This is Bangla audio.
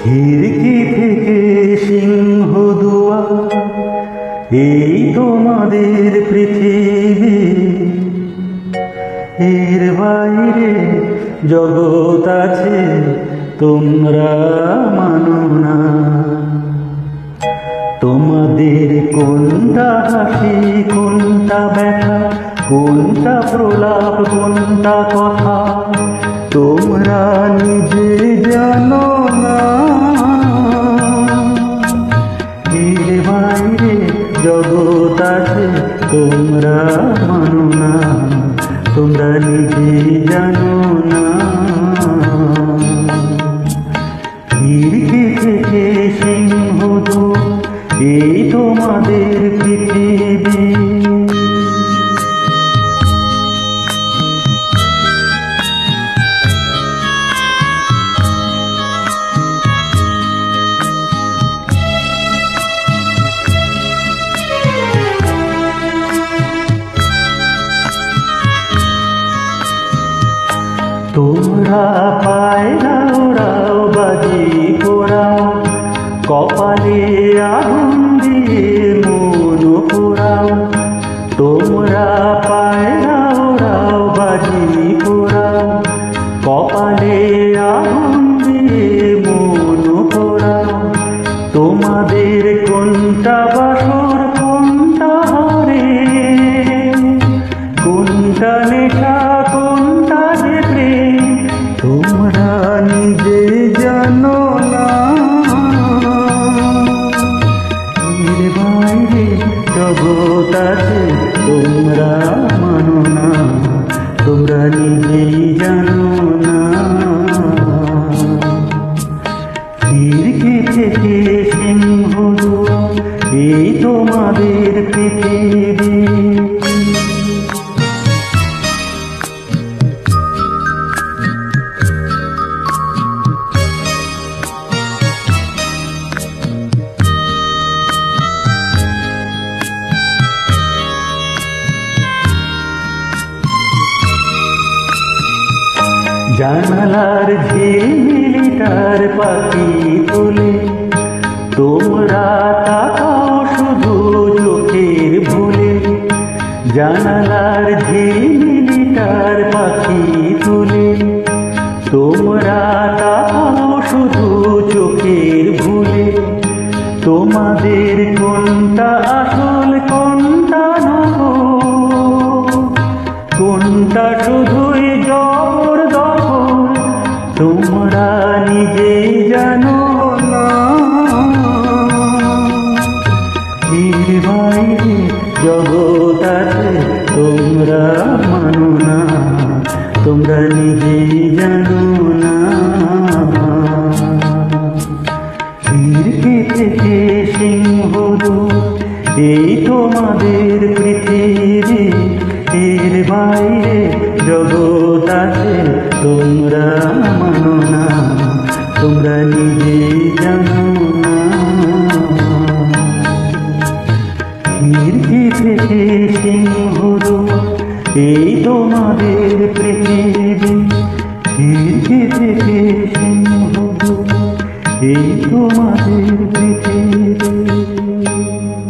খিড়কি থেকে সিংহ দুয়ার, এই তোমাদের পৃথিবী। এর বাইরে জগৎ আছে, তোমরা মানো না। তোমাদের কোনটা হাসি, কোনটা ব্যথা, কোনটা প্রলাপ, কোনটা কথা, তোমরা নিজে জানো না। এর বাইরে জগৎ আছে, তোমরা মানো না, তোমরা নিজে জানো না। খিড়কি থেকে সিংহ দুয়ার, এই তোমাদের পৃথিবী। তোমরা পায়রা ওরাও, বাজি পোড়াও, কপালে আগুন দিয়ে মন পোড়াও। তোমরা পায়রা ওরাও, বাজি পোড়াও, কপালে আগুন দিয়ে মন পোড়াও। তোমাদের কোনটা বাসর, কোনটা হারে, কোনটা নেশা, কোনটা যে প্রেম, তোমরা নিজে জানো না। এর বাইরে জগৎ আছে, তোমরা মানো না, তোমরা নিজেই জানো না। খিড়কি থেকে সিংহ দুয়ার, এই তোমাদের পৃথিবী। জানালার ঝিলমিলি তার পাখি তোলে, তোমরা তাকাও শুধু চোখের ভুলে। জানালার ঝিলমিলি তার পাখি তোলে, তোমরা তাকাও শুধু চোখের ভুলে। তোমাদের কোনটা আসল, কোনটা নকল, কোনটা শুধুই জবর দখল, তোমরা নিজেই জানো না। এর বাইরে জগৎ আছে, তোমরা মানো না, তোমরা নিজেই জানো না। খিড়কি থেকে সিংহ দুয়ার, এই তোমাদের পৃথিবী। এর বাইরে জগৎ আছে, তোমরা মানো না, তোমরা নিজেই জানো না। খিড়কি থেকে সিংহ দুয়ার, এই তোমাদের পৃথিবী। খিড়কি থেকে সিংহ দুয়ার, এই তোমাদের পৃথিবী।